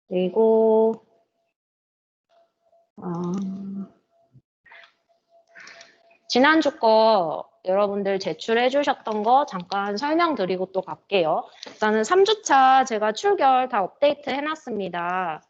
그리고 지난주 거 여러분들 제출해 주셨던 거 잠깐 설명드리고 또 갈게요. 일단은 3주차 제가 출결 다 업데이트 해놨습니다.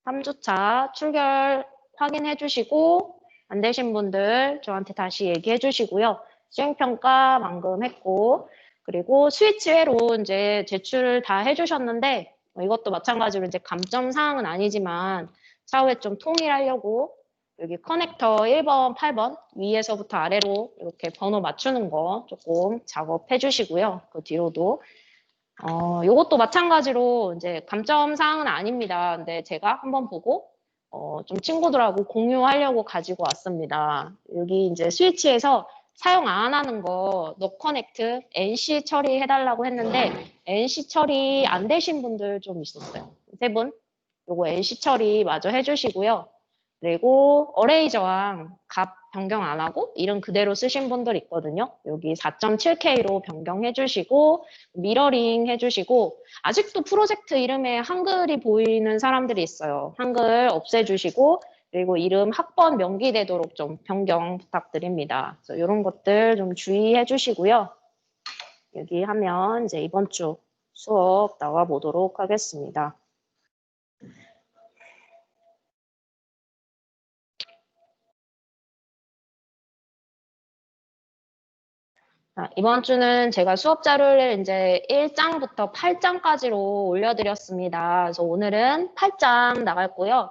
3주차 출결 확인해 주시고 안 되신 분들 저한테 다시 얘기해 주시고요. 수행평가 방금 했고 그리고 스위치회로 이제 제출을 다 해주셨는데 이것도 마찬가지로 이제 감점사항은 아니지만 차후에 좀 통일하려고 여기 커넥터 1번, 8번 위에서부터 아래로 이렇게 번호 맞추는 거 조금 작업해 주시고요. 그 뒤로도 요것도 마찬가지로 이제 감점 사항은 아닙니다. 근데 제가 한번 보고 좀 친구들하고 공유하려고 가지고 왔습니다. 여기 이제 스위치에서 사용 안 하는 거 노커넥트 NC 처리해달라고 했는데 NC 처리 안 되신 분들 좀 있었어요. 3분. 요거 NC 처리 마저 해주시고요. 그리고 어레이 저항 값 변경 안 하고 이름 그대로 쓰신 분들 있거든요. 여기 4.7K로 변경해 주시고 미러링 해주시고 아직도 프로젝트 이름에 한글이 보이는 사람들이 있어요. 한글 없애주시고 그리고 이름 학번 명기되도록 좀 변경 부탁드립니다. 그래서 이런 것들 좀 주의해 주시고요. 여기 하면 이제 이번 주 수업 나와 보도록 하겠습니다. 이번 주는 제가 수업 자료를 이제 1장부터 8장까지로 올려드렸습니다. 그래서 오늘은 8장 나갔고요.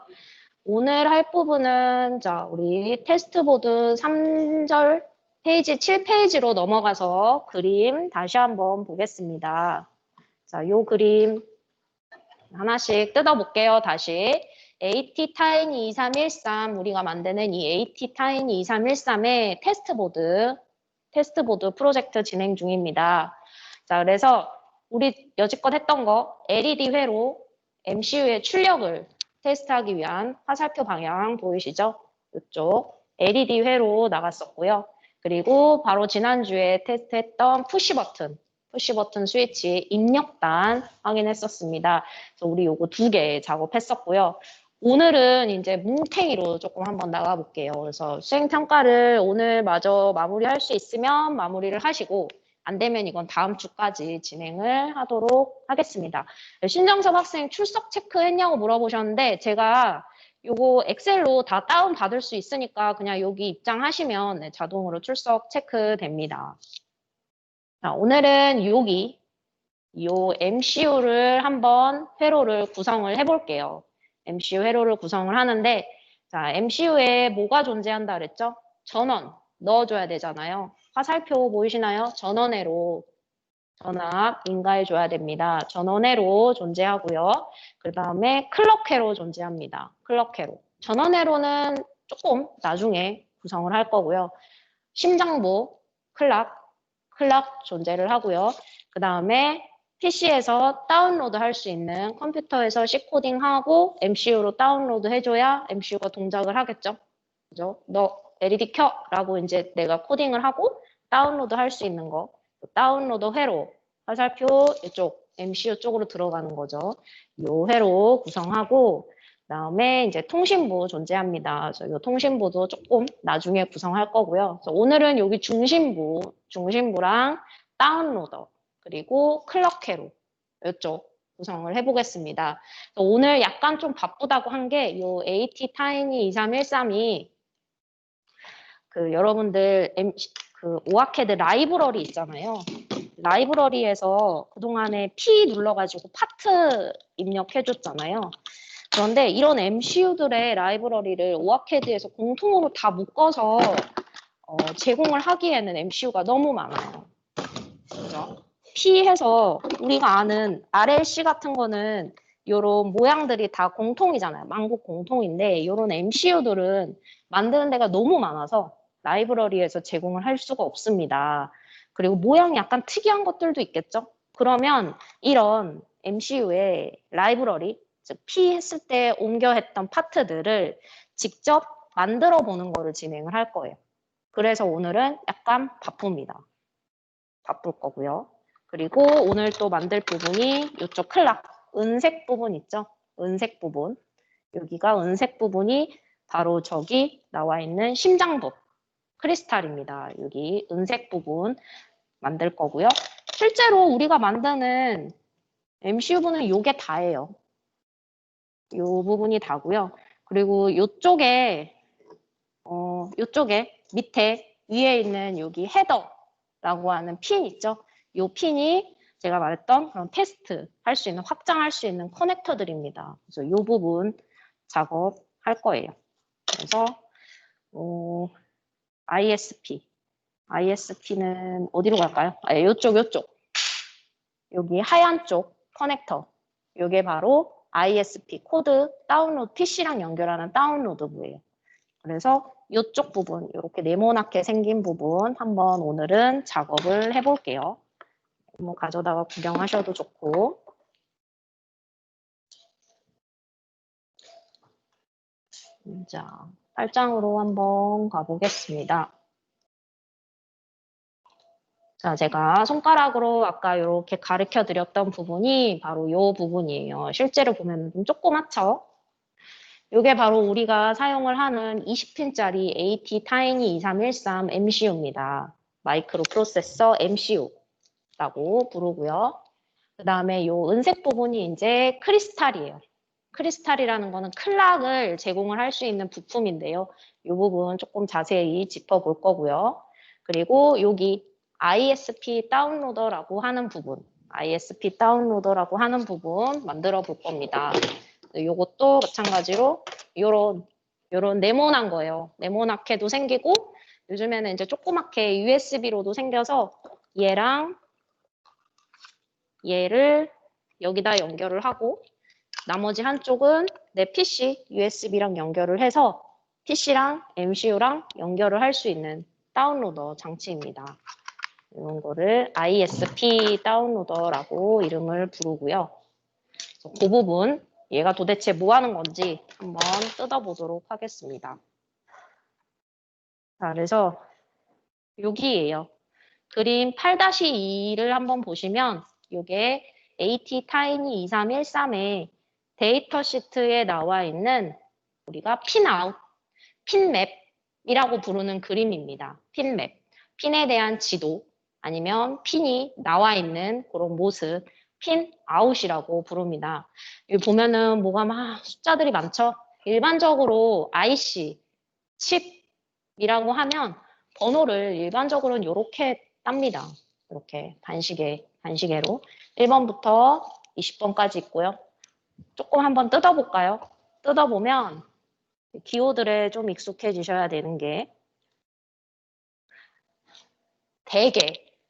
오늘 할 부분은 자 우리 테스트보드 3절 페이지 7페이지로 넘어가서 그림 다시 한번 보겠습니다. 자, 요 그림 하나씩 뜯어볼게요. 다시 AT 타이니 2313 우리가 만드는 이 AT 타이니 2313의 테스트보드 프로젝트 진행 중입니다. 자, 그래서 우리 여지껏 했던 거 LED 회로 MCU의 출력을 테스트하기 위한 화살표 방향 보이시죠? 이쪽 LED 회로 나갔었고요. 그리고 바로 지난주에 테스트했던 푸시버튼 스위치 입력단 확인했었습니다. 그래서 우리 요거 2개 작업했었고요. 오늘은 이제 뭉탱이로 조금 한번 나가볼게요. 그래서 수행평가를 오늘 마저 마무리할 수 있으면 마무리를 하시고 안 되면 이건 다음 주까지 진행을 하도록 하겠습니다. 신정섭 학생 출석 체크했냐고 물어보셨는데 제가 요거 엑셀로 다 다운 받을 수 있으니까 그냥 여기 입장하시면 자동으로 출석 체크됩니다. 자, 오늘은 요 MCU를 한번 회로를 구성을 해볼게요. MCU 회로를 구성을 하는데 자, MCU에 뭐가 존재한다 그랬죠? 전원 넣어줘야 되잖아요. 화살표 보이시나요? 전원회로 전압 인가해줘야 됩니다. 전원회로 존재하고요. 그 다음에 클럭회로 존재합니다. 클럭회로. 전원회로는 조금 나중에 구성을 할 거고요. 심장부, 클락 존재를 하고요. 그 다음에 PC에서 다운로드 할 수 있는 컴퓨터에서 C코딩하고 MCU로 다운로드 해줘야 MCU가 동작을 하겠죠. 그죠? 너 LED 켜라고 이제 내가 코딩을 하고 다운로드 할 수 있는 거. 다운로드 회로 화살표 이쪽 MCU 쪽으로 들어가는 거죠. 요 회로 구성하고 그다음에 이제 통신부 존재합니다. 그래서 이 통신부도 조금 나중에 구성할 거고요. 그래서 오늘은 여기 중심부랑 다운로더 그리고 클럭회로 이쪽 구성을 해보겠습니다. 오늘 약간 좀 바쁘다고 한 게 이 AT 타이니 2313이 그 여러분들 그 오아캐드 라이브러리 있잖아요. 라이브러리에서 그동안에 P 눌러가지고 파트 입력해줬잖아요. 그런데 이런 MCU들의 라이브러리를 오아캐드에서 공통으로 다 묶어서 제공을 하기에는 MCU가 너무 많아요. 그죠? P 해서 우리가 아는 RLC 같은 거는 이런 모양들이 다 공통이잖아요. 만국 공통인데 이런 MCU들은 만드는 데가 너무 많아서 라이브러리에서 제공을 할 수가 없습니다. 그리고 모양이 약간 특이한 것들도 있겠죠? 그러면 이런 MCU의 라이브러리, 즉 P 했을 때 옮겨 했던 파트들을 직접 만들어 보는 거를 진행을 할 거예요. 그래서 오늘은 약간 바쁩니다. 바쁠 거고요. 그리고 오늘 또 만들 부분이 이쪽 클락, 은색 부분 있죠? 은색 부분. 여기가 은색 부분이 바로 저기 나와 있는 심장부 크리스탈입니다. 여기 은색 부분 만들 거고요. 실제로 우리가 만드는 MCU분은 요게 다예요. 요 부분이 다고요. 그리고 요쪽에 밑에 위에 있는 여기 헤더라고 하는 핀 있죠? 요 핀이 제가 말했던 그런 테스트 할 수 있는, 확장할 수 있는 커넥터들입니다. 그래서 요 부분 작업할 거예요. 그래서 ISP는 어디로 갈까요? 요쪽. 여기 하얀 쪽 커넥터. 요게 바로 ISP 코드 다운로드, PC랑 연결하는 다운로드부예요. 그래서 이쪽 부분, 이렇게 네모나게 생긴 부분 한번 오늘은 작업을 해볼게요. 뭐 가져다가 구경하셔도 좋고. 자, 8장으로 한번 가보겠습니다. 자, 제가 손가락으로 아까 이렇게 가르쳐 드렸던 부분이 바로 이 부분이에요. 실제로 보면 좀 조그맣죠? 이게 바로 우리가 사용을 하는 20핀짜리 AT 타이니 2313 MCU입니다. 마이크로 프로세서 MCU라고 부르고요. 그 다음에 이 은색 부분이 이제 크리스탈이에요. 크리스탈이라는 거는 클락을 제공을 할 수 있는 부품인데요. 이 부분 조금 자세히 짚어볼 거고요. 그리고 여기 ISP 다운로더라고 하는 부분, 만들어 볼 겁니다. 요것도 마찬가지로 요런 네모난 거예요. 네모나게도 생기고 요즘에는 이제 조그맣게 USB로도 생겨서 얘랑 얘를 여기다 연결을 하고 나머지 한쪽은 내 PC USB랑 연결을 해서 PC랑 MCU랑 연결을 할 수 있는 다운로더 장치입니다. 이런 거를 ISP 다운로더라고 이름을 부르고요. 그 부분 얘가 도대체 뭐 하는 건지 한번 뜯어보도록 하겠습니다. 자, 그래서 여기에요. 그림 8-2를 한번 보시면 이게 AT 타이니 2313의 데이터 시트에 나와 있는 우리가 핀아웃, 핀맵이라고 부르는 그림입니다. 핀맵, 핀에 대한 지도 아니면 핀이 나와 있는 그런 모습, 핀아웃이라고 부릅니다. 여기 보면은 뭐가 막 숫자들이 많죠? 일반적으로 IC, 칩이라고 하면 번호를 일반적으로는 이렇게 땁니다. 이렇게 반시계로 1번부터 20번까지 있고요. 조금 한번 뜯어볼까요? 뜯어보면 기호들에 좀 익숙해지셔야 되는 게 대개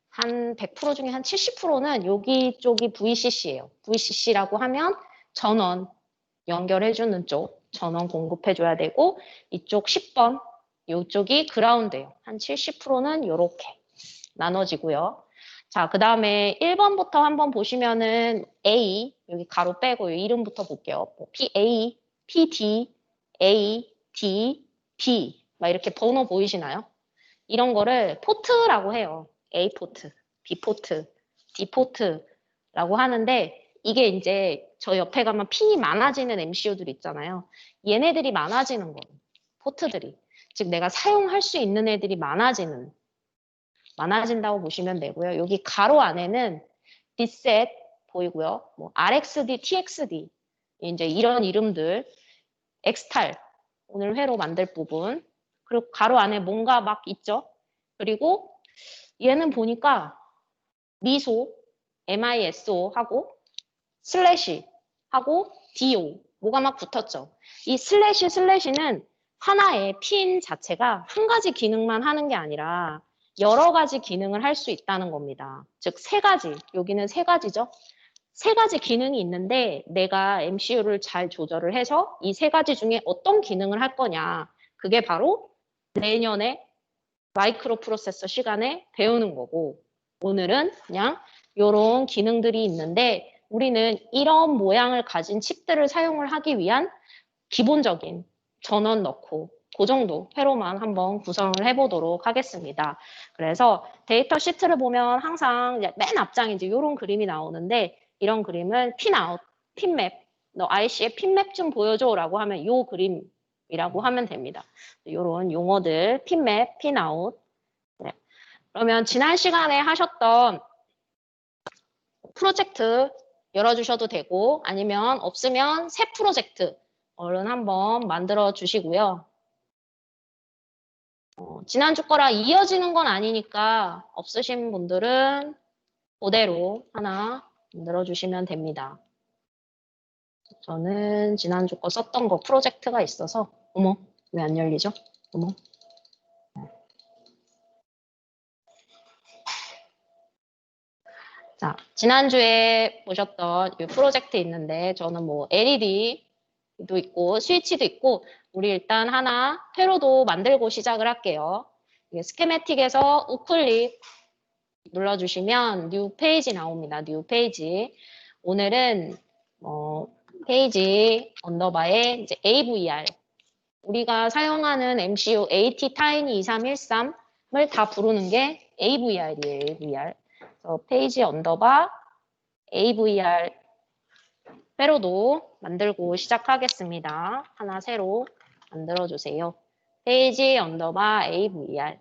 한 100% 중에 한 70%는 여기 쪽이 VCC예요. VCC라고 하면 전원 연결해주는 쪽, 전원 공급해줘야 되고 이쪽 10번, 이쪽이 그라운드예요. 한 70%는 이렇게 나눠지고요. 자, 그 다음에 1번부터 한번 보시면은 A, 여기 가로 빼고 이름부터 볼게요. PA, PD, A, D, B 막 이렇게 번호 보이시나요? 이런 거를 포트라고 해요. A 포트, B 포트, D 포트라고 하는데 이게 이제 저 옆에 가면 핀이 많아지는 MCU들 있잖아요. 얘네들이 많아지는 거예요. 포트들이. 즉 내가 사용할 수 있는 애들이 많아진다고 보시면 되고요. 여기 가로 안에는 Dset 보이고요. 뭐 RXD, TXD 이제 이런 이름들, X탈 오늘 회로 만들 부분 그리고 가로 안에 뭔가 막 있죠. 그리고 얘는 보니까 미소, MISO 하고 슬래시 하고 DO 뭐가 막 붙었죠. 이 슬래시는 하나의 핀 자체가 한 가지 기능만 하는 게 아니라 여러 가지 기능을 할 수 있다는 겁니다. 즉 세 가지, 여기는 세 가지죠. 세 가지 기능이 있는데 내가 MCU를 잘 조절을 해서 이 세 가지 중에 어떤 기능을 할 거냐. 그게 바로 내년에 마이크로 프로세서 시간에 배우는 거고 오늘은 그냥 이런 기능들이 있는데 우리는 이런 모양을 가진 칩들을 사용을 하기 위한 기본적인 전원 넣고 그 정도 회로만 한번 구성을 해보도록 하겠습니다. 그래서 데이터 시트를 보면 항상 맨 앞장에 이제 이런 그림이 나오는데 이런 그림은 핀아웃, 핀맵 너 IC의 핀맵 좀 보여줘라고 하면 요 그림이라고 하면 됩니다. 요런 용어들, 핀맵, 핀아웃. 네. 그러면 지난 시간에 하셨던 프로젝트 열어주셔도 되고 아니면 없으면 새 프로젝트 얼른 한번 만들어 주시고요. 지난주 거라 이어지는 건 아니니까 없으신 분들은 그대로 하나 만들어 주시면 됩니다. 저는 지난주 거 썼던 거 프로젝트가 있어서 어머 왜 안 열리죠? 어머 자 지난주에 보셨던 이 프로젝트 있는데 저는 뭐 LED도 있고 스위치도 있고 우리 일단 하나 회로도 만들고 시작을 할게요. 스케매틱에서 우클릭 눌러주시면 뉴 페이지 나옵니다. 뉴 페이지. 오늘은 페이지 언더바에 이제 AVR 우리가 사용하는 MCU AT 타이니 2313을 다 부르는 게 AVR이에요. AVR. 그래서 페이지 언더바 AVR 회로도 만들고 시작하겠습니다. 하나 새로 만들어 주세요. 페이지 언더바 AVR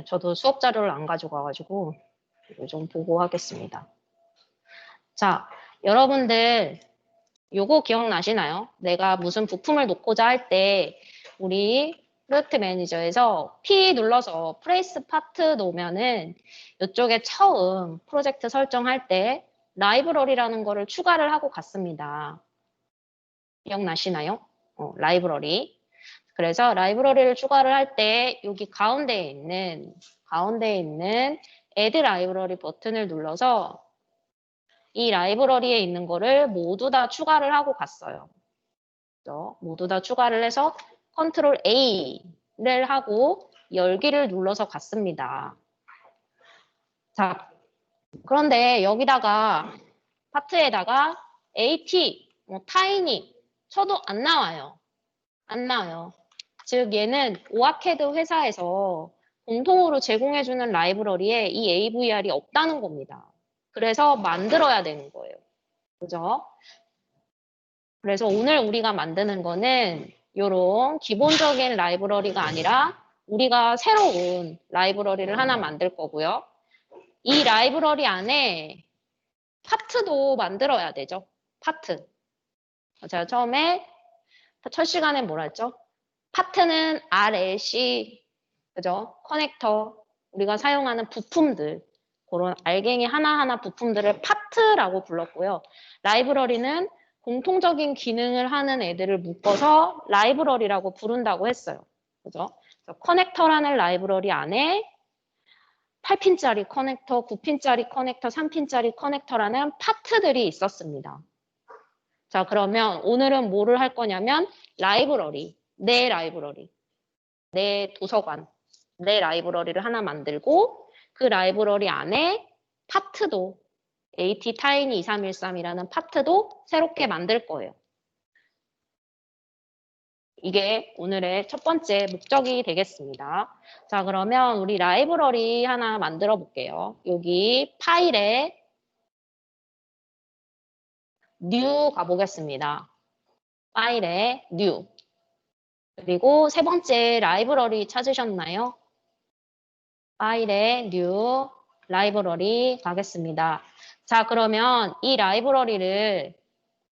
저도 수업 자료를 안 가지고 와가지고 이거 좀 보고 하겠습니다. 자, 여러분들 요거 기억나시나요? 내가 무슨 부품을 놓고자 할 때 우리 프로젝트 매니저에서 P 눌러서 프레이스 파트 놓으면은 이쪽에 처음 프로젝트 설정할 때 라이브러리라는 거를 추가를 하고 갔습니다. 기억나시나요? 라이브러리. 그래서 라이브러리를 추가를 할 때 여기 가운데에 있는 add 라이브러리 버튼을 눌러서 이 라이브러리에 있는 거를 모두 다 추가를 하고 갔어요. 그렇죠? 모두 다 추가를 해서 컨트롤 A를 하고 열기를 눌러서 갔습니다. 자, 그런데 여기다가 파트에다가 AT, 타이니 쳐도 안 나와요. 안 나와요. 즉 얘는 오아캐드 회사에서 공통으로 제공해주는 라이브러리에 이 AVR이 없다는 겁니다. 그래서 만들어야 되는 거예요. 그죠? 그래서 오늘 우리가 만드는 거는 이런 기본적인 라이브러리가 아니라 우리가 새로운 라이브러리를 하나 만들 거고요. 이 라이브러리 안에 파트도 만들어야 되죠. 파트. 제가 처음에 첫 시간에 뭐라 했죠? 파트는 RLC, 그죠? 커넥터, 우리가 사용하는 부품들, 그런 알갱이 하나하나 부품들을 파트라고 불렀고요. 라이브러리는 공통적인 기능을 하는 애들을 묶어서 라이브러리라고 부른다고 했어요. 그죠? 커넥터라는 라이브러리 안에 8핀짜리 커넥터, 9핀짜리 커넥터, 3핀짜리 커넥터라는 파트들이 있었습니다. 자, 그러면 오늘은 뭐를 할 거냐면 라이브러리, 내 라이브러리, 내 도서관, 내 라이브러리를 하나 만들고 그 라이브러리 안에 파트도 AT 타이니 2313이라는 파트도 새롭게 만들 거예요. 이게 오늘의 첫 번째 목적이 되겠습니다. 자, 그러면 우리 라이브러리 하나 만들어 볼게요. 여기 파일에 new 가보겠습니다. 파일에 new. 그리고 세 번째 라이브러리 찾으셨나요? 파일에 new 라이브러리 가겠습니다. 자, 그러면 이 라이브러리를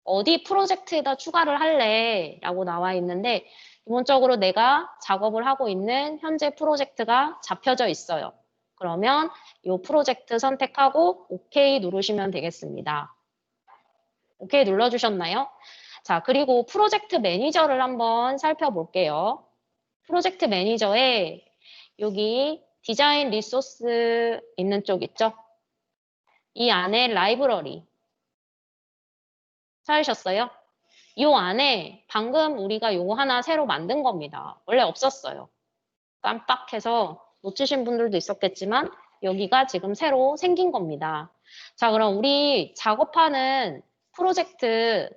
어디 프로젝트에다 추가를 할래? 라고 나와 있는데 기본적으로 내가 작업을 하고 있는 현재 프로젝트가 잡혀져 있어요. 그러면 이 프로젝트 선택하고 OK 누르시면 되겠습니다. OK 눌러주셨나요? 자, 그리고 프로젝트 매니저를 한번 살펴볼게요. 프로젝트 매니저에 여기 디자인 리소스 있는 쪽 있죠? 이 안에 라이브러리 찾으셨어요? 이 안에 방금 우리가 요거 하나 새로 만든 겁니다. 원래 없었어요. 깜빡해서 놓치신 분들도 있었겠지만 여기가 지금 새로 생긴 겁니다. 자, 그럼 우리 작업하는 프로젝트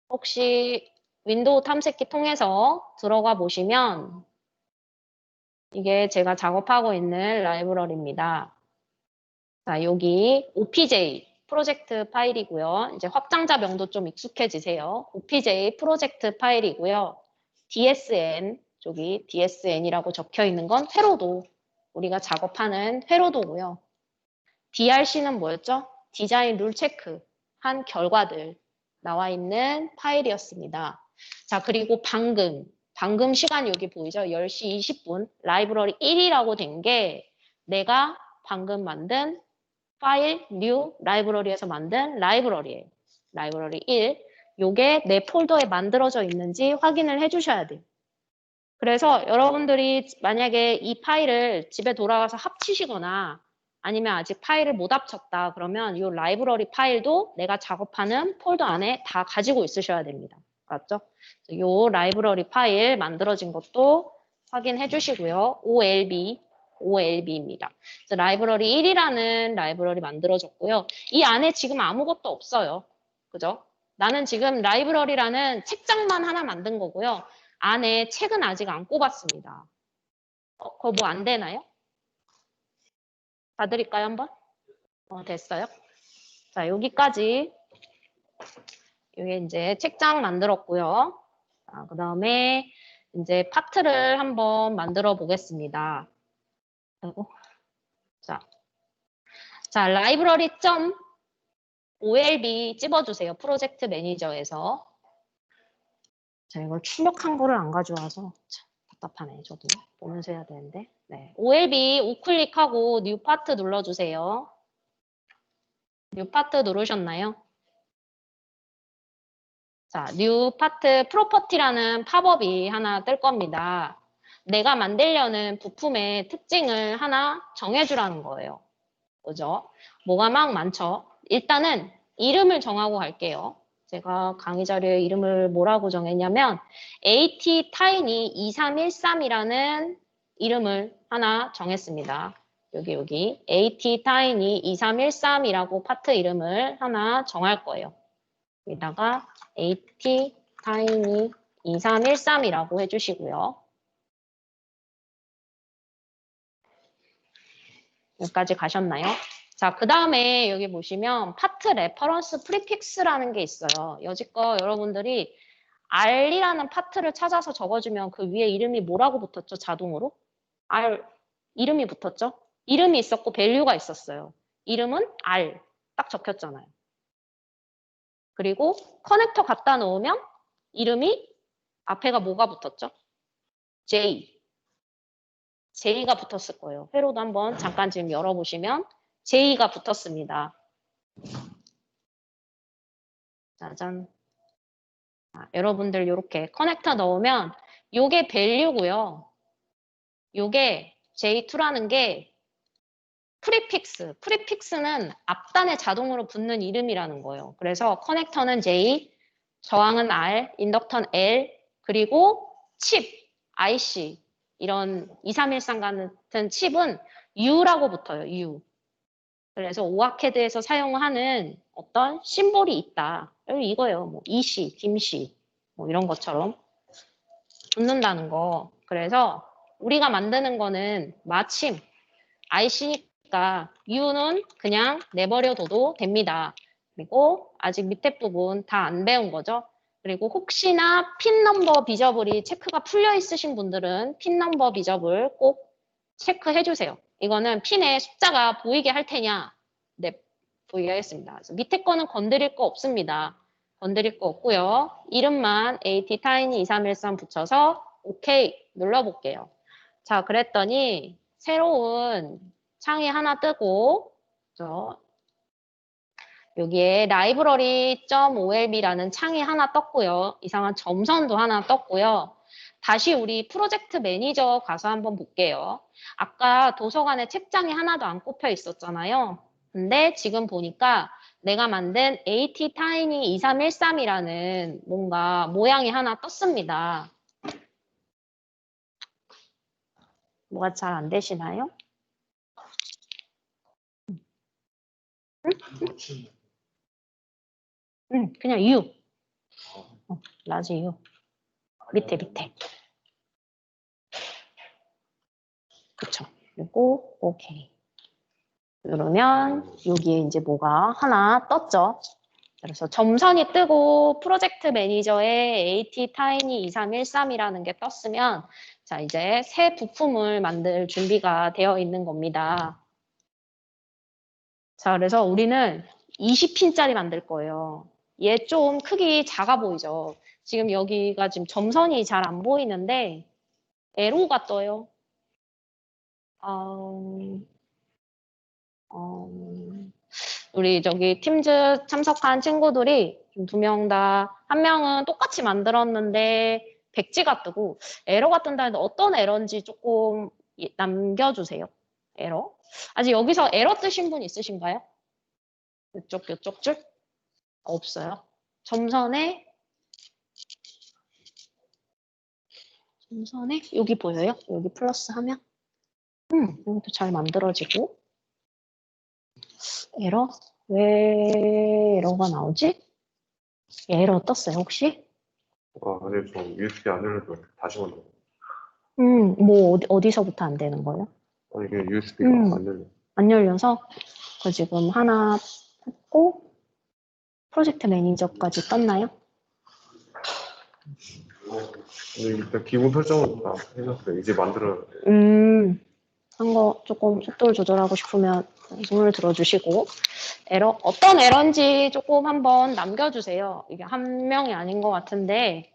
혹시 윈도우 탐색기 통해서 들어가 보시면 이게 제가 작업하고 있는 라이브러리입니다. 자, 여기 OPJ 프로젝트 파일이고요. 이제 확장자 명도 좀 익숙해지세요. OPJ 프로젝트 파일이고요. DSN, 저기 DSN이라고 적혀 있는 건 회로도, 우리가 작업하는 회로도고요. DRC는 뭐였죠? 디자인 룰 체크 한 결과들 나와 있는 파일이었습니다. 자, 그리고 방금 시간 여기 보이죠? 10시 20분 라이브러리 1이라고 된 게 내가 방금 만든 파일, new, 라이브러리에서 만든 라이브러리예요. 라이브러리 1. 요게 내 폴더에 만들어져 있는지 확인을 해주셔야 돼요. 그래서 여러분들이 만약에 이 파일을 집에 돌아가서 합치시거나 아니면 아직 파일을 못 합쳤다 그러면 이 라이브러리 파일도 내가 작업하는 폴더 안에 다 가지고 있으셔야 됩니다. 맞죠? 이 라이브러리 파일 만들어진 것도 확인해 주시고요. OLB입니다. 라이브러리 1이라는 라이브러리 만들어졌고요. 이 안에 지금 아무것도 없어요. 그죠? 나는 지금 라이브러리라는 책장만 하나 만든 거고요. 안에 책은 아직 안 꼽았습니다. 그거 뭐 안 되나요? 봐드릴까요, 한번? 됐어요. 자, 여기까지. 이게 이제 책장 만들었고요. 그 다음에 이제 파트를 한번 만들어 보겠습니다. 아이고. 자, library.olb 찝어주세요. 프로젝트 매니저에서. 자, 이걸 출력한 거를 안 가져와서 참 답답하네. 저도 보면서 해야 되는데. 네, OLB 우클릭하고 뉴 파트 눌러주세요. 뉴 파트 누르셨나요? 자, 뉴 파트 프로퍼티라는 팝업이 하나 뜰 겁니다. 내가 만들려는 부품의 특징을 하나 정해주라는 거예요. 그죠? 뭐가 막 많죠? 일단은 이름을 정하고 갈게요. 제가 강의 자료에 이름을 뭐라고 정했냐면 ATTiny2313이라는 이름을 하나 정했습니다. 여기 ATTiny2313이라고 파트 이름을 하나 정할 거예요. 여기다가 ATTiny2313이라고 해주시고요. 여기까지 가셨나요? 자, 그 다음에 여기 보시면 파트 레퍼런스 프리픽스라는 게 있어요. 여지껏 여러분들이 R이라는 파트를 찾아서 적어주면 그 위에 이름이 뭐라고 붙었죠? 자동으로? R 이름이 붙었죠? 이름이 있었고 밸류가 있었어요. 이름은 R 딱 적혔잖아요. 그리고 커넥터 갖다 놓으면 이름이 앞에가 뭐가 붙었죠? J가 붙었을 거예요. 회로도 한번 잠깐 지금 열어보시면 J가 붙었습니다. 짜잔. 여러분들 이렇게 커넥터 넣으면 요게 밸류고요. 요게 J2라는 게 프리픽스는 앞단에 자동으로 붙는 이름이라는 거예요. 그래서 커넥터는 J, 저항은 R, 인덕터는 L, 그리고 칩, IC 이런 2313 같은 칩은 U라고 붙어요. U. 그래서 오아캐드에서 사용하는 어떤 심볼이 있다. 이거예요. 뭐 EC, 김씨 뭐 이런 것처럼 붙는다는 거. 그래서 우리가 만드는 거는 마침 IC니까 U는 그냥 내버려둬도 됩니다. 그리고 아직 밑에 부분 다 안 배운 거죠. 그리고 혹시나 핀 넘버 비저블이 체크가 풀려 있으신 분들은 핀 넘버 비저블 꼭 체크해 주세요. 이거는 핀의 숫자가 보이게 할 테냐? 네, 보이게 하겠습니다. 그래서 밑에 거는 건드릴 거 없습니다. 건드릴 거 없고요. 이름만 ATTiny2313 붙여서 OK 눌러볼게요. 자, 그랬더니 새로운 창이 하나 뜨고 여기에 library.olb라는 창이 하나 떴고요. 이상한 점선도 하나 떴고요. 다시 우리 프로젝트 매니저 가서 한번 볼게요. 아까 도서관에 책장이 하나도 안 꼽혀 있었잖아요. 근데 지금 보니까 내가 만든 ATTiny2313이라는 뭔가 모양이 하나 떴습니다. 뭐가 잘 안 되시나요? 응? 그냥 U. 라지 U. 밑에. 그쵸. 그리고 오케이. 누르면 여기에 이제 뭐가 하나 떴죠. 그래서 점선이 뜨고 프로젝트 매니저에 AT 타이니 2313이라는 게 떴으면 자 이제 새 부품을 만들 준비가 되어 있는 겁니다. 자 그래서 우리는 20핀짜리 만들 거예요. 얘 좀 크기 작아 보이죠? 지금 여기가 지금 점선이 잘 안 보이는데 에로가 떠요. 우리 저기 팀즈 참석한 친구들이 두 명 다, 한 명은 똑같이 만들었는데 백지가 뜨고 에러가 뜬다는데 어떤 에러인지 조금 남겨주세요. 에러. 아직 여기서 에러 뜨신 분 있으신가요? 이쪽 줄? 없어요. 점선에 여기 보여요? 여기 플러스 하면? 여기도 잘 만들어지고. 에러? 왜 에러가 나오지? 에러 떴어요, 혹시? 아니, 저 USB 안 열려서 다시 만들어. 뭐, 어디서부터 안 되는 거예요? 이게 USB가 안 열려. 안 열려서, 그 지금 하나 했고, 프로젝트 매니저까지 떴나요? 일단 기본 설정은 다 해놨어요. 이제 만들어야 돼. 한 거 조금 속도를 조절하고 싶으면 손을 들어주시고, 어떤 에러인지 조금 한번 남겨주세요. 이게 한 명이 아닌 것 같은데,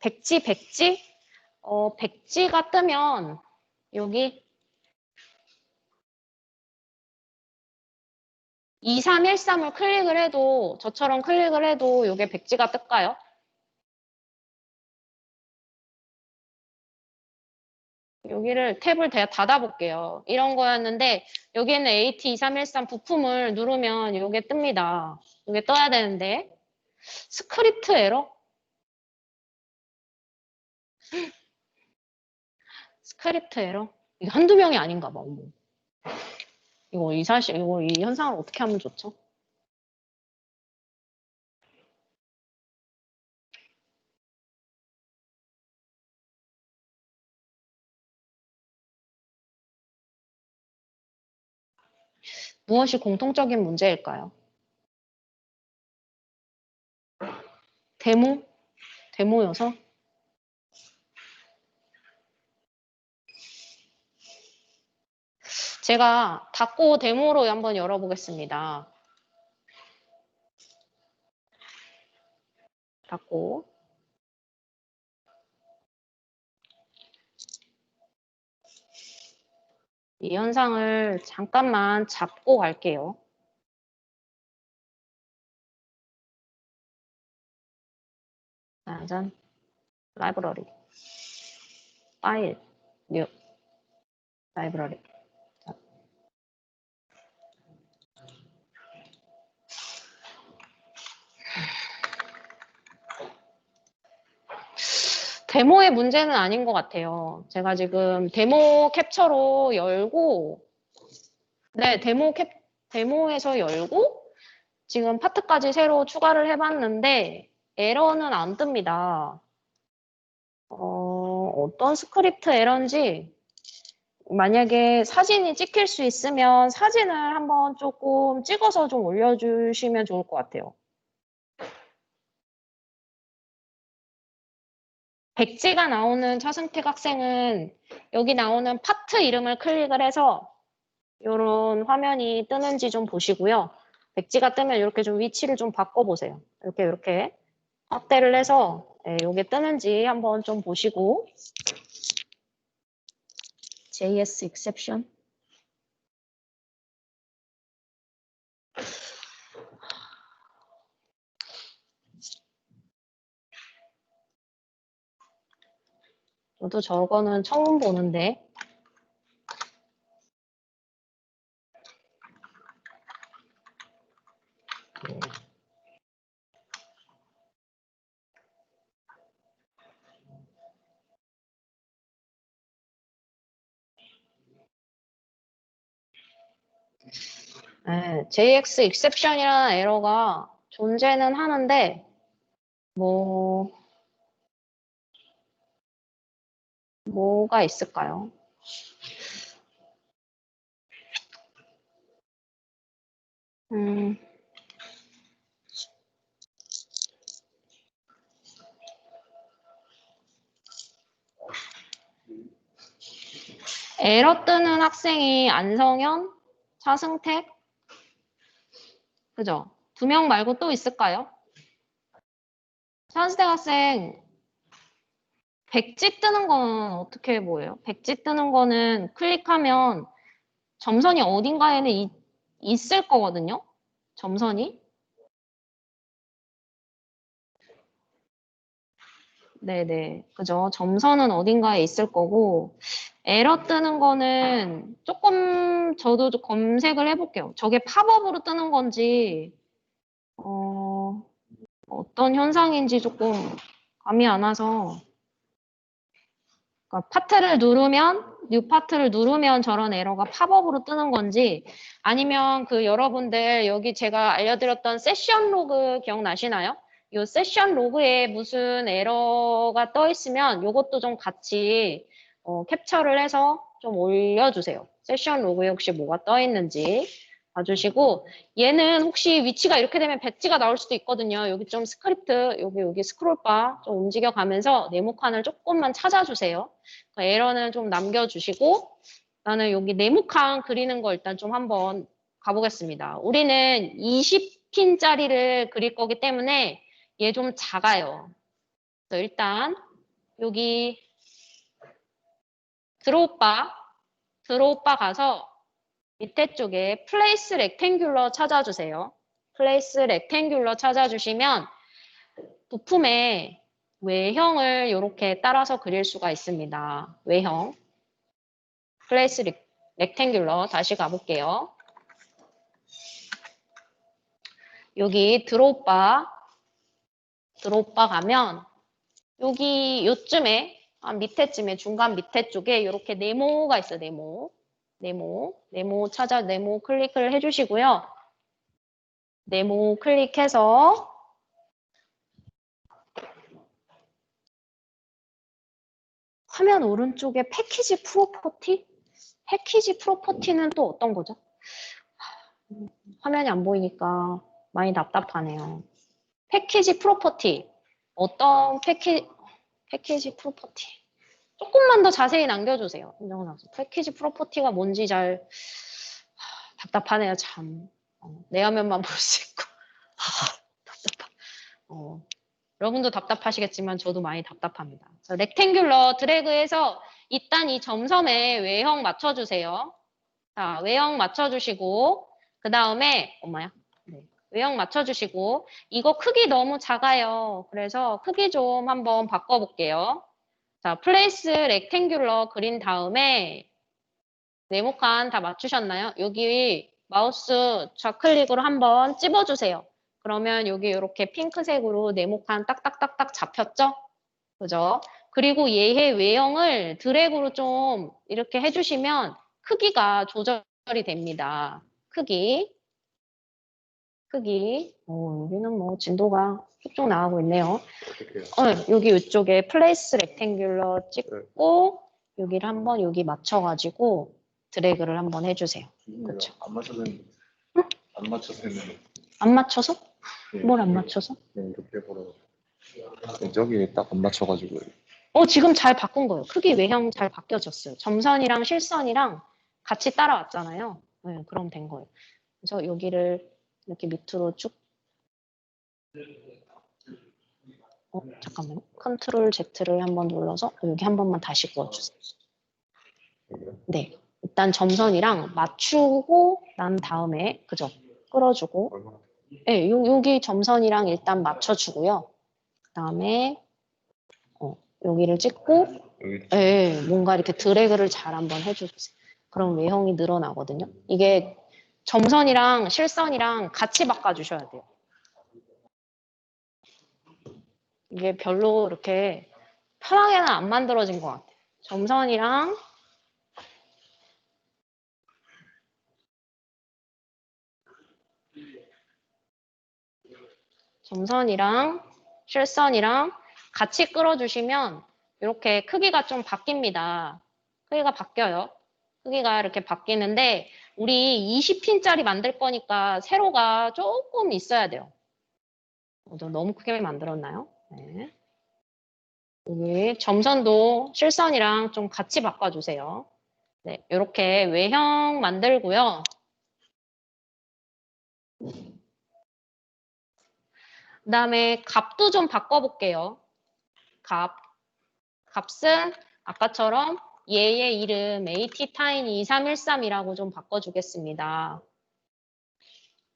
백지? 백지가 뜨면, 여기 2313을 클릭을 해도, 저처럼 클릭을 해도 이게 백지가 뜰까요? 여기를 탭을 닫아볼게요. 이런 거였는데 여기에는 AT2313 부품을 누르면 이게 뜹니다. 이게 떠야 되는데 스크립트 에러? 스크립트 에러? 이게 한두 명이 아닌가 봐. 어머. 이거 이 현상을 어떻게 하면 좋죠? 무엇이 공통적인 문제일까요? 데모여서? 제가 닫고 데모로 한번 열어보겠습니다. 닫고. 이 현상을 잠깐만 잡고 갈게요. 짜잔. 라이브러리. 파일. 뉴. 라이브러리. 데모의 문제는 아닌 것 같아요. 제가 지금 데모 캡처로 열고, 네, 데모에서 열고, 지금 파트까지 새로 추가를 해봤는데, 에러는 안 뜹니다. 어떤 스크립트 에러인지, 만약에 사진이 찍힐 수 있으면 사진을 한번 조금 찍어서 좀 올려주시면 좋을 것 같아요. 백지가 나오는 차승택 학생은 여기 나오는 파트 이름을 클릭을 해서 이런 화면이 뜨는지 좀 보시고요. 백지가 뜨면 이렇게 좀 위치를 좀 바꿔보세요. 이렇게 확대를 해서 이게 뜨는지 한번 좀 보시고 JS exception 저도 저거는 처음 보는데 JX exception이라는 에러가 존재는 하는데 뭐 뭐가 있을까요? 에러 뜨는 학생이 안성현, 차승택, 그죠? 2명 말고 또 있을까요? 차승택 학생 백지 뜨는 건 어떻게 보여요? 백지 뜨는 거는 클릭하면 점선이 어딘가에는 있을 거거든요. 점선이. 네네. 그죠. 점선은 어딘가에 있을 거고, 에러 뜨는 거는 조금 저도 좀 검색을 해볼게요. 저게 팝업으로 뜨는 건지, 어떤 현상인지 조금 감이 안 와서, 그러니까 파트를 누르면, 뉴 파트를 누르면 저런 에러가 팝업으로 뜨는 건지, 아니면 그 여러분들 여기 제가 알려드렸던 세션 로그 기억나시나요? 이 세션 로그에 무슨 에러가 떠 있으면 이것도 좀 같이 캡처를 해서 좀 올려주세요. 세션 로그에 혹시 뭐가 떠 있는지 봐주시고, 얘는 혹시 위치가 이렇게 되면 배지가 나올 수도 있거든요. 여기 좀 스크립트, 여기 스크롤바 좀 움직여가면서 네모칸을 조금만 찾아주세요. 에러는 좀 남겨주시고, 나는 여기 네모칸 그리는 거 일단 좀 한번 가보겠습니다. 우리는 20핀짜리를 그릴 거기 때문에 얘 좀 작아요. 그래서 일단 여기 드로우바 가서 밑에 쪽에 플레이스 렉탱귤러 찾아주세요. 플레이스 렉탱귤러 찾아주시면 부품의 외형을 이렇게 따라서 그릴 수가 있습니다. 외형. 플레이스 렉탱귤러 다시 가볼게요. 여기 드로우바 가면 여기 요쯤에 밑에쯤에 중간 밑에 쪽에 이렇게 네모가 있어요. 네모 클릭을 해주시고요. 네모 클릭해서 화면 오른쪽에 패키지 프로퍼티? 패키지 프로퍼티는 또 어떤 거죠? 화면이 안 보이니까 많이 답답하네요. 패키지 프로퍼티. 어떤 패키지 프로퍼티. 조금만 더 자세히 남겨주세요. 패키지 프로퍼티가 뭔지 잘 답답하네요, 참. 내 화면만 볼 수 있고. 답답하. 여러분도 답답하시겠지만 저도 많이 답답합니다. 렉탱귤러 드래그해서 일단 이 점선에 외형 맞춰주세요. 자, 외형 맞춰주시고 그 다음에 네, 외형 맞춰주시고 이거 크기 너무 작아요. 그래서 크기 좀 한번 바꿔볼게요. 자, 플레이스 렉탱귤러 그린 다음에 네모칸 다 맞추셨나요? 여기 마우스 좌클릭으로 한번 찝어주세요. 그러면 여기 이렇게 핑크색으로 네모칸 딱딱딱딱 잡혔죠? 그죠? 그리고 얘의 외형을 드래그로 좀 이렇게 해주시면 크기가 조절이 됩니다. 크기. 여기는 뭐 진도가 쭉쭉 나가고 있네요. 어떻게 해요? 여기 이쪽에 플레이스 렉탱귤러 찍고 여기를 한번 여기 맞춰가지고 드래그를 한번 해주세요. 그렇죠? 안 맞춰서 했는데. 응? 안 맞춰서 했는데. 안 맞춰서? 네, 뭘 안 맞춰서? 네, 이렇게 보러. 저기 딱 안 맞춰가지고. 지금 잘 바꾼 거예요. 크기 외형 잘 바뀌어졌어요. 점선이랑 실선이랑 같이 따라왔잖아요. 네, 그럼 된 거예요. 그래서 여기를 이렇게 밑으로 쭉 잠깐만요. 컨트롤 Z를 한번 눌러서 여기 한 번만 다시 그어주세요. 네. 일단 점선이랑 맞추고 난 다음에 그죠? 끌어주고 네, 여기 점선이랑 일단 맞춰주고요. 그 다음에 여기를 찍고 네, 뭔가 이렇게 드래그를 잘 한번 해주세요. 그럼 외형이 늘어나거든요. 이게 점선이랑 실선이랑 같이 바꿔주셔야 돼요. 이게 별로 이렇게 편하게는 안 만들어진 것 같아요. 점선이랑 실선이랑 같이 끌어주시면 이렇게 크기가 좀 바뀝니다. 크기가 바뀌어요. 크기가 이렇게 바뀌는데 우리 20핀짜리 만들 거니까 세로가 조금 있어야 돼요. 너무 크게 만들었나요? 네. 여기 점선도 실선이랑 좀 같이 바꿔주세요. 네, 이렇게 외형 만들고요. 그 다음에 값도 좀 바꿔볼게요. 값은 아까처럼 얘의 이름 ATtiny2313이라고 좀 바꿔주겠습니다.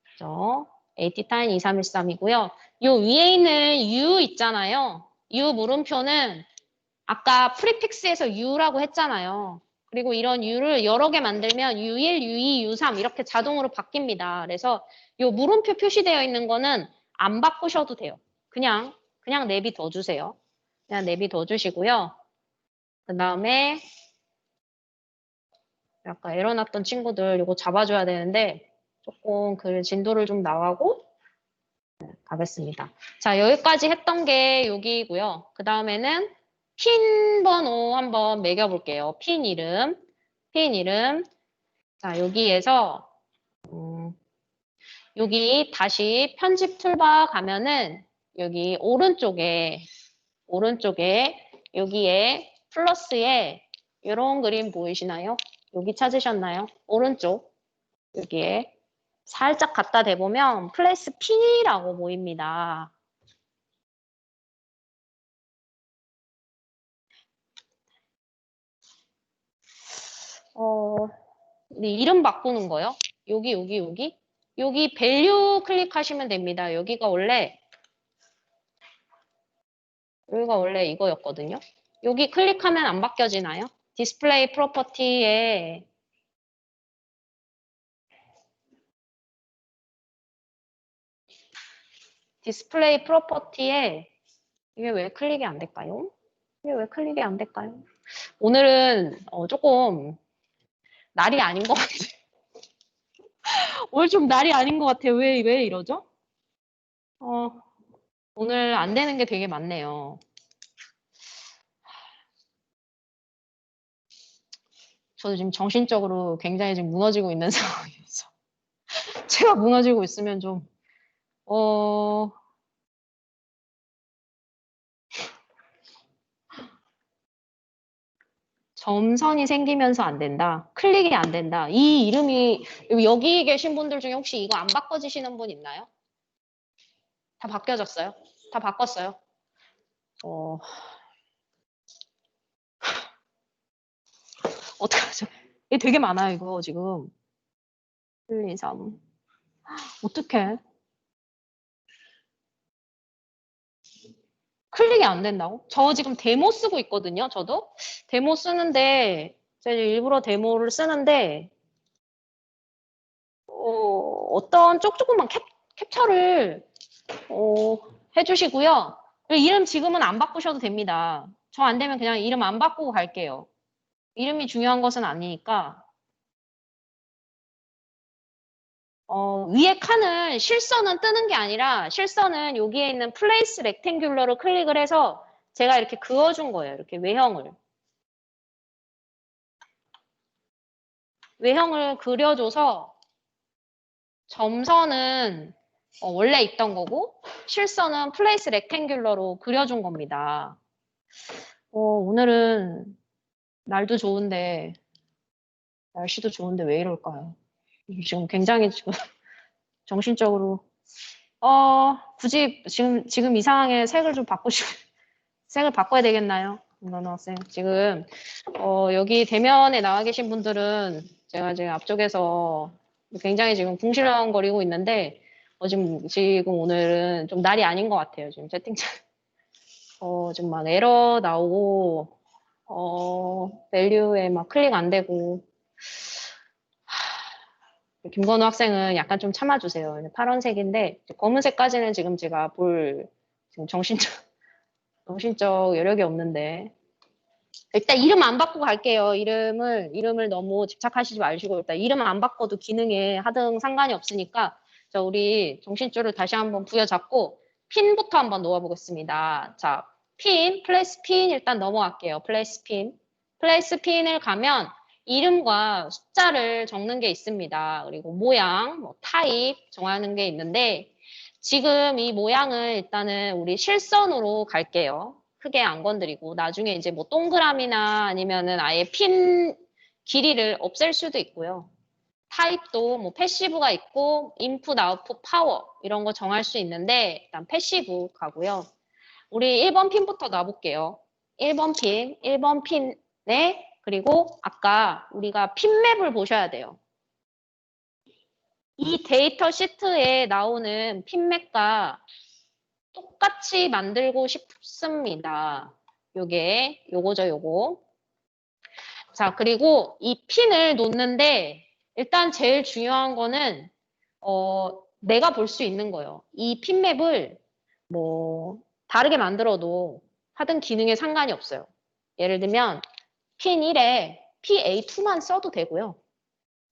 그죠? ATtiny2313이고요. 요 위에 있는 U 있잖아요. U 물음표는 아까 프리픽스에서 U라고 했잖아요. 그리고 이런 U를 여러 개 만들면 U1, U2, U3 이렇게 자동으로 바뀝니다. 그래서 요 물음표 표시되어 있는 거는 안 바꾸셔도 돼요. 그냥 내비둬 주세요. 그냥 내비둬 주시고요. 그 다음에 아까 에러 났던 친구들 이거 잡아줘야 되는데 조금 그 진도를 좀 나가고 가겠습니다. 자, 여기까지 했던 게 여기고요. 그 다음에는 핀 번호 한번 매겨볼게요. 핀 이름. 자, 여기에서 여기 다시 편집 툴바 가면은 여기 오른쪽에 여기에 플러스에 이런 그림 보이시나요? 여기 찾으셨나요? 오른쪽 여기에 살짝 갖다 대보면 플레이스 P라고 보입니다. 우리 이름 바꾸는 거요. 여기 밸류 클릭하시면 됩니다. 여기가 원래 이거였거든요. 여기 클릭하면 안 바뀌어지나요? 디스플레이 프로퍼티에 이게 왜 클릭이 안 될까요? 오늘은 조금 날이 아닌 것 같아요. 오늘 좀 날이 아닌 것 같아요. 왜 이러죠? 오늘 안 되는 게 되게 많네요. 저도 지금 정신적으로 굉장히 지금 무너지고 있는 상황이어서 제가 무너지고 있으면 좀 점선이 생기면서 안 된다. 클릭이 안 된다. 이 이름이 여기 계신 분들 중에 혹시 이거 안 바꿔지시는 분 있나요? 다 바뀌어졌어요? 다 바꿨어요? 어떡하죠? 이게 되게 많아요, 이거 지금. 1, 2, 3. 어떡해? 클릭이 안 된다고? 저 지금 데모 쓰고 있거든요, 저도. 데모 쓰는데, 제가 일부러 데모를 쓰는데, 어떤 조금만 캡처를 해주시고요. 이름 지금은 안 바꾸셔도 됩니다. 저 안 되면 그냥 이름 안 바꾸고 갈게요. 이름이 중요한 것은 아니니까. 위에 칸은 실선은 뜨는 게 아니라 실선은 여기에 있는 플레이스 렉탱귤러를 클릭을 해서 제가 이렇게 그어준 거예요. 이렇게 외형을 그려줘서 점선은 원래 있던 거고 실선은 플레이스 렉탱귤러로 그려준 겁니다. 오늘은 날도 좋은데 날씨도 좋은데 왜 이럴까요? 지금 굉장히 지금 정신적으로 굳이 지금 이 상황에 색을 좀 색을 바꿔야 되겠나요? 김건우 학생. 지금 여기 대면에 나와 계신 분들은 제가 지금 앞쪽에서 굉장히 지금 궁시렁거리고 있는데 지금 오늘은 좀 날이 아닌 것 같아요. 지금 채팅창 지금 막 에러 나오고 밸류에 막 클릭 안 되고 김건우 학생은 약간 좀 참아주세요. 파란색인데 검은색까지는 지금 제가 지금 정신적 여력이 없는데 일단 이름 안 바꾸고 갈게요. 이름을 너무 집착하시지 마시고 일단 이름 안 바꿔도 기능에 하등 상관이 없으니까 우리 정신줄을 다시 한번 부여잡고 핀부터 한번 놓아보겠습니다. 자, 핀, 플레이스 핀 일단 넘어갈게요. 플레이스 핀. 플레이스 핀을 가면 이름과 숫자를 적는 게 있습니다. 그리고 모양, 뭐 타입 정하는 게 있는데 지금 이 모양을 일단은 우리 실선으로 갈게요. 크게 안 건드리고 나중에 이제 뭐 동그라미나 아니면은 아예 핀 길이를 없앨 수도 있고요. 타입도 뭐 패시브가 있고 인풋, 아웃풋, 파워 이런 거 정할 수 있는데 일단 패시브 가고요. 우리 1번 핀부터 놔볼게요. 1번 핀에 그리고 아까 우리가 핀맵을 보셔야 돼요. 이 데이터 시트에 나오는 핀맵과 똑같이 만들고 싶습니다. 요거죠, 요거. 자, 그리고 이 핀을 놓는데 일단 제일 중요한 거는 내가 볼 수 있는 거예요. 이 핀맵을 뭐 다르게 만들어도 하든 기능에 상관이 없어요. 예를 들면 핀 1에 PA2만 써도 되고요.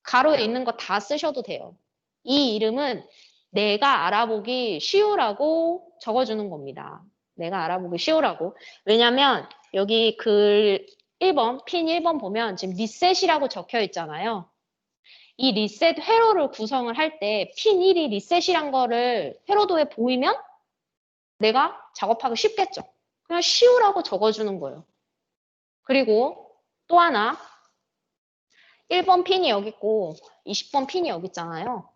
가로에 있는 거 다 쓰셔도 돼요. 이 이름은 내가 알아보기 쉬우라고 적어주는 겁니다. 내가 알아보기 쉬우라고. 왜냐면 여기 글 1번, 핀 1번 보면 지금 리셋이라고 적혀 있잖아요. 이 리셋 회로를 구성을 할 때 핀 1이 리셋이란 거를 회로도에 보이면 내가 작업하기 쉽겠죠. 그냥 쉬우라고 적어주는 거예요. 그리고 또 하나 1번 핀이 여기 있고 20번 핀이 여기 있잖아요.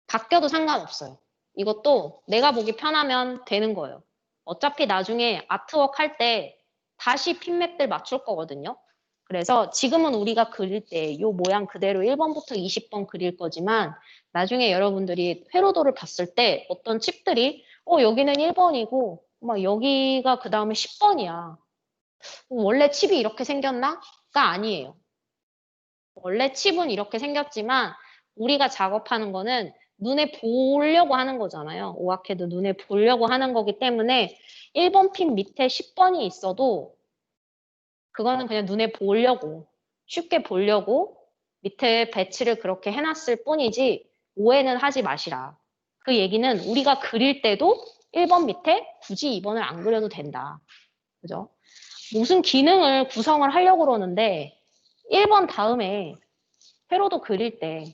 바뀌어도 상관없어요. 이것도 내가 보기 편하면 되는 거예요. 어차피 나중에 아트워크 할 때 다시 핀맵들 맞출 거거든요. 그래서 지금은 우리가 그릴 때 이 모양 그대로 1번부터 20번 그릴 거지만 나중에 여러분들이 회로도를 봤을 때 어떤 칩들이 여기는 1번이고 막 여기가 그 다음에 10번이야. 원래 칩이 이렇게 생겼나? 가 아니에요. 원래 칩은 이렇게 생겼지만 우리가 작업하는 거는 눈에 보려고 하는 거잖아요. 오아캐도 눈에 보려고 하는 거기 때문에 1번 핀 밑에 10번이 있어도 그거는 그냥 눈에 보려고 쉽게 보려고 밑에 배치를 그렇게 해놨을 뿐이지 오해는 하지 마시라. 그 얘기는 우리가 그릴 때도 1번 밑에 굳이 2번을 안 그려도 된다. 그죠? 무슨 기능을 구성을 하려고 그러는데 1번 다음에 회로도 그릴 때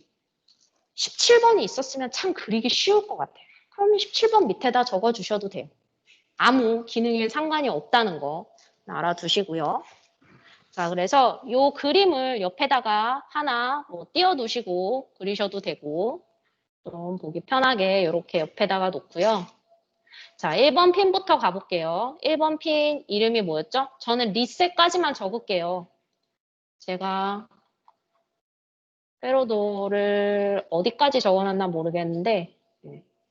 17번이 있었으면 참 그리기 쉬울 것 같아요. 그러면 17번 밑에다 적어주셔도 돼요. 아무 기능에 상관이 없다는 거 알아두시고요. 자, 그래서 이 그림을 옆에다가 하나 뭐 띄워두시고 그리셔도 되고 좀 보기 편하게 이렇게 옆에다가 놓고요. 자, 1번 핀부터 가볼게요. 1번 핀 이름이 뭐였죠? 저는 리셋까지만 적을게요. 제가 페로도를 어디까지 적어놨나 모르겠는데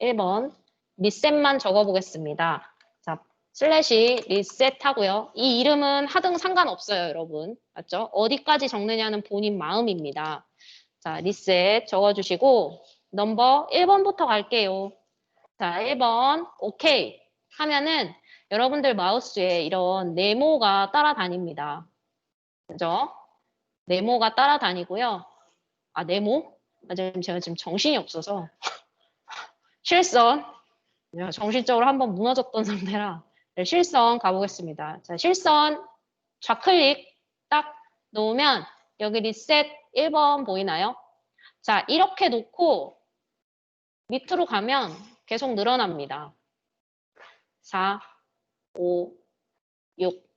1번 리셋만 적어보겠습니다. 자, 슬래시 리셋 하고요. 이 이름은 하등 상관없어요, 여러분. 맞죠? 어디까지 적느냐는 본인 마음입니다. 자, 리셋 적어주시고 넘버 1번부터 갈게요. 자, 1번 오케이 하면은 여러분들 마우스에 이런 네모가 따라다닙니다. 그죠? 네모가 따라다니고요. 아, 네모? 제가 지금 정신이 없어서. 실선. 정신적으로 한번 무너졌던 상태라. 네, 실선 가보겠습니다. 자, 실선 좌클릭 딱 놓으면 여기 리셋 1번 보이나요? 자, 이렇게 놓고 밑으로 가면 계속 늘어납니다. 4, 5, 6,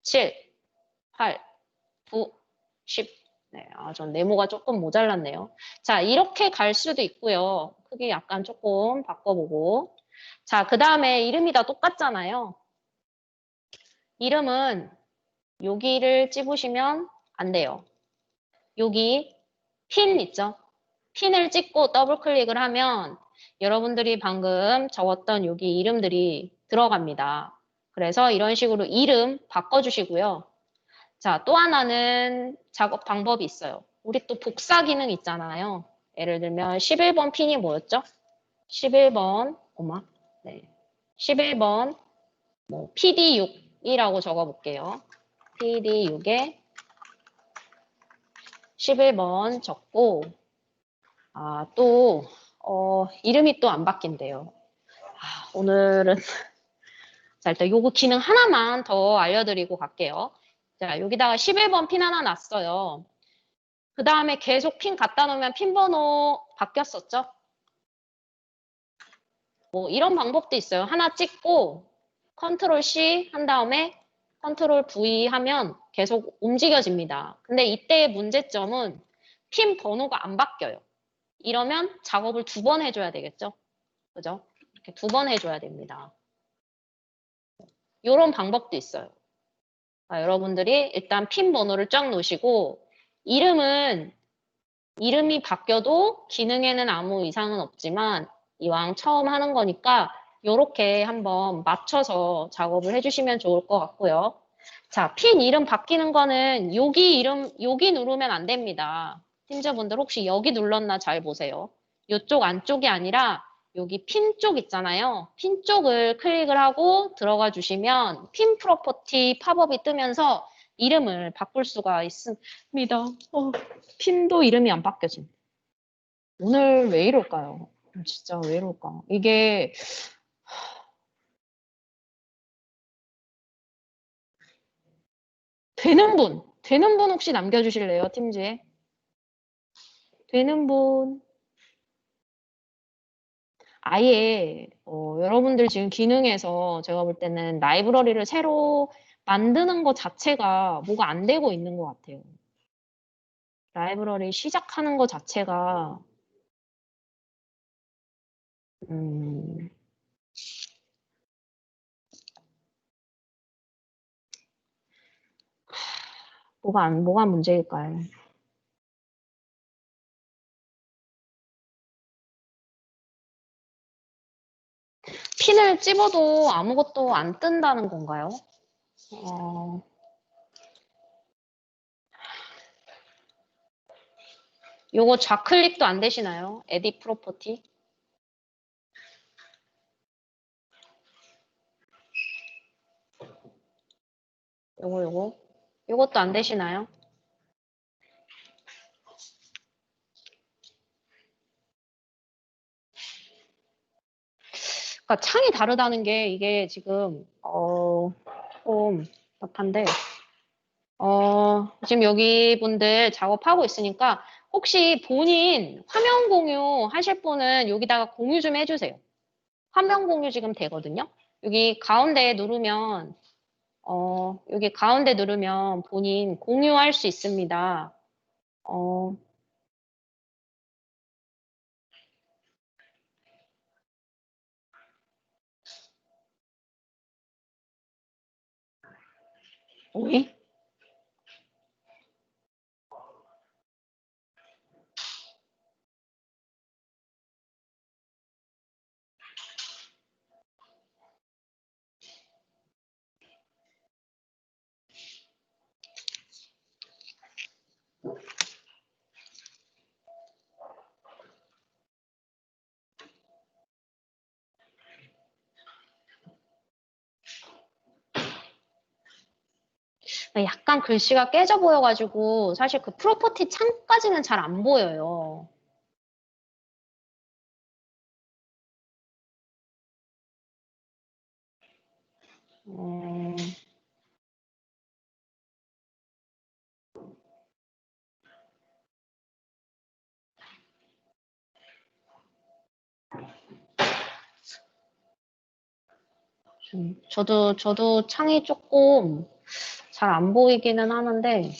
7, 8, 9, 10. 네, 전 네모가 조금 모자랐네요. 자, 이렇게 갈 수도 있고요. 크기 약간 조금 바꿔보고. 자, 그 다음에 이름이 다 똑같잖아요. 이름은 여기를 찝으시면 안 돼요. 여기 핀 있죠? 핀을 찍고 더블 클릭을 하면 여러분들이 방금 적었던 여기 이름들이 들어갑니다. 그래서 이런 식으로 이름 바꿔주시고요. 자, 또 하나는 작업 방법이 있어요. 우리 또 복사 기능 있잖아요. 예를 들면 11번 핀이 뭐였죠? 11번, 네. 11번, 뭐, PD6이라고 적어볼게요. PD6에 11번 적고, 이름이 또 안 바뀐대요. 오늘은 자, 일단 요거 기능 하나만 더 알려드리고 갈게요. 자, 여기다가 11번 핀 하나 놨어요. 그 다음에 계속 핀 갖다 놓으면 핀 번호 바뀌었었죠? 뭐 이런 방법도 있어요. 하나 찍고 컨트롤 C 한 다음에 컨트롤 V 하면 계속 움직여집니다. 근데 이때의 문제점은 핀 번호가 안 바뀌어요. 이러면 작업을 2번 해줘야 되겠죠? 그죠? 이렇게 2번 해줘야 됩니다. 이런 방법도 있어요. 자, 여러분들이 일단 핀 번호를 쫙 놓으시고 이름이 바뀌어도 기능에는 아무 이상은 없지만 이왕 처음 하는 거니까 이렇게 한번 맞춰서 작업을 해주시면 좋을 것 같고요. 자, 핀 이름 바뀌는 거는 여기 누르면 안 됩니다. 팀저분들 혹시 여기 눌렀나 잘 보세요. 이쪽 안쪽이 아니라 여기 핀 쪽 있잖아요. 핀 쪽을 클릭을 하고 들어가 주시면 핀 프로퍼티 팝업이 뜨면서 이름을 바꿀 수가 있습니다. 핀도 이름이 안 바뀌어진. 오늘 왜 이럴까요? 진짜 왜 이럴까? 이게 되는 분 혹시 남겨주실래요? 팀지에. 되는 분. 아예 여러분들 지금 기능에서 제가 볼 때는 라이브러리를 새로 만드는 것 자체가 뭐가 안 되고 있는 것 같아요. 라이브러리 시작하는 것 자체가 음, 뭐가 문제일까요? 핀을 찝어도 아무것도 안 뜬다는 건가요? 요거 좌클릭도 안 되시나요? 에디 프로퍼티? 요것도 안 되시나요? 그러니까 창이 다르다는 게 이게 지금 조금 답한데 지금 여기 분들 작업하고 있으니까 혹시 본인 화면 공유 하실 분은 여기다가 공유 좀 해주세요. 화면 공유 지금 되거든요. 여기 가운데 누르면 본인 공유할 수 있습니다. 어, 오이? 약간 글씨가 깨져 보여가지고 사실 그 프로퍼티 창까지는 잘 안 보여요. 음, 저도 창이 조금 잘 안 보이기는 하는데,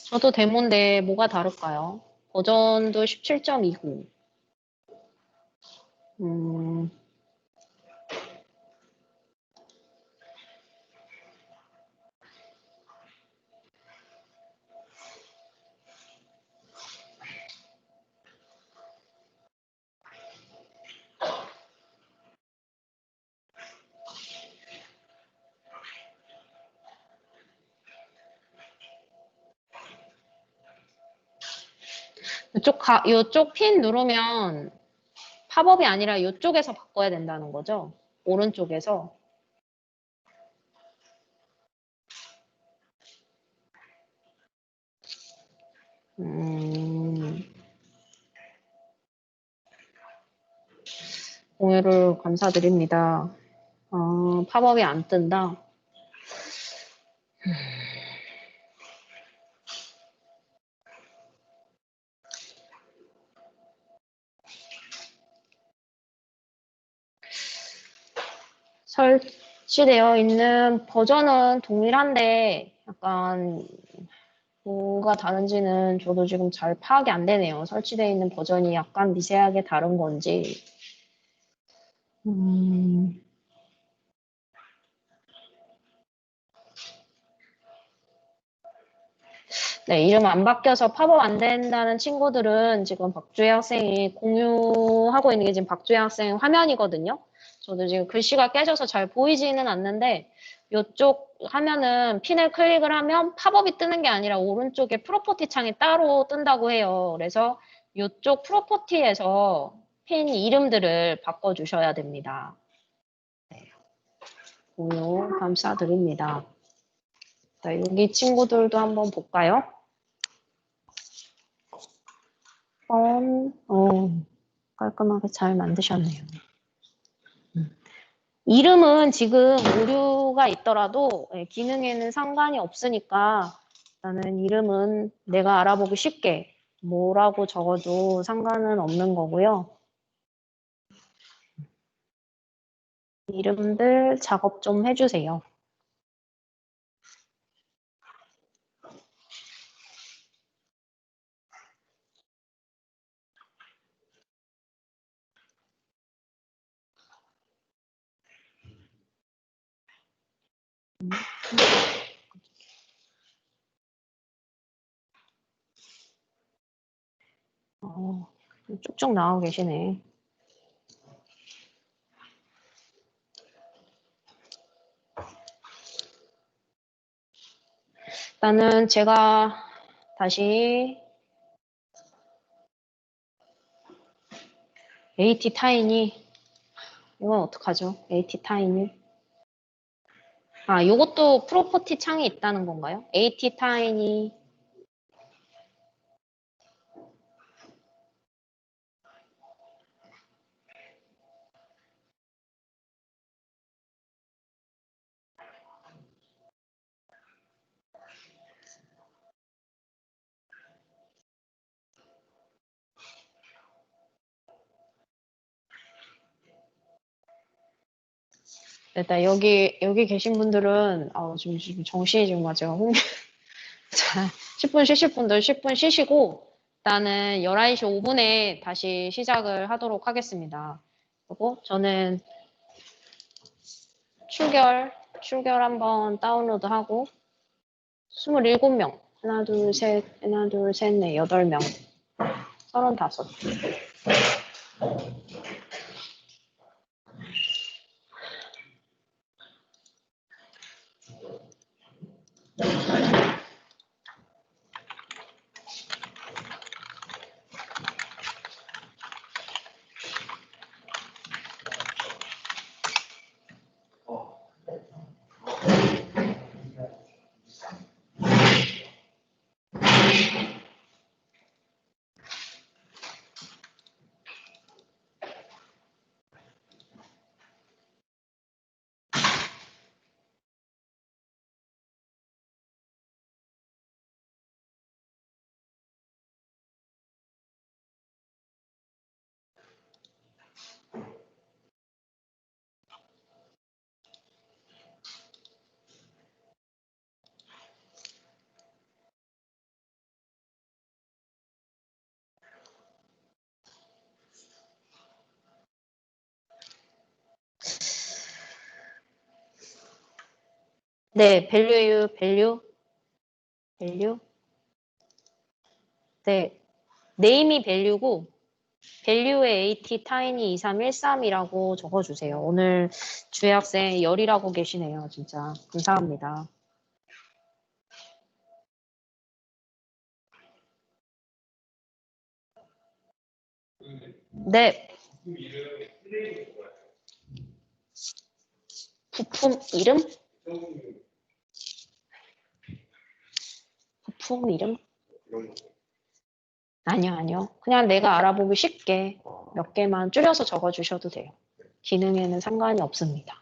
저도 데모인데 뭐가 다를까요? 버전도 17.29. 이쪽 핀 누르면 팝업이 아니라 이쪽에서 바꿔야 된다는 거죠? 오른쪽에서. 공유를 감사드립니다. 팝업이 안 뜬다. 설치되어 있는 버전은 동일한데 약간 뭐가 다른지는 저도 지금 잘 파악이 안 되네요. 설치되어 있는 버전이 약간 미세하게 다른 건지. 네, 이름 안 바뀌어서 팝업 안 된다는 친구들은 지금 박주혜 학생이 공유하고 있는 게 지금 박주혜 학생 화면이거든요. 저도 지금 글씨가 깨져서 잘 보이지는 않는데 이쪽 화면은 핀을 클릭을 하면 팝업이 뜨는 게 아니라 오른쪽에 프로퍼티 창이 따로 뜬다고 해요. 그래서 이쪽 프로퍼티에서 핀 이름들을 바꿔주셔야 됩니다. 네, 공유 감사드립니다. 자, 여기 친구들도 한번 볼까요? 깔끔하게 잘 만드셨네요. 이름은 지금 오류가 있더라도 기능에는 상관이 없으니까 나는 이름은 내가 알아보기 쉽게 뭐라고 적어도 상관은 없는 거고요. 이름들 작업 좀 해주세요. 쭉쭉 나오고 계시네. 일단은 제가 다시 AT 타이니 이건 어떡하죠? AT 타이니 요것도 프로퍼티 창이 있다는 건가요? AT 타이니 일단 여기 계신 분들은 지금 정신이 지금 맞아요. 자, 10분 쉬실 분들 10분 쉬시고 일단은 11시 5분에 다시 시작을 하도록 하겠습니다. 그리고 저는 출결 한번 다운로드하고 27명 하나 둘 셋 넷 8명 35. 네, 밸류. 네, 네임이 밸류고 밸류에 AT 타이니 2313이라고 적어주세요. 오늘 주혜 학생 열이라고 계시네요. 진짜 감사합니다. 네. 부품 이름? 부품 이름? 아니요, 아니요. 그냥 내가 알아보기 쉽게 몇 개만 줄여서 적어주셔도 돼요. 기능에는 상관이 없습니다.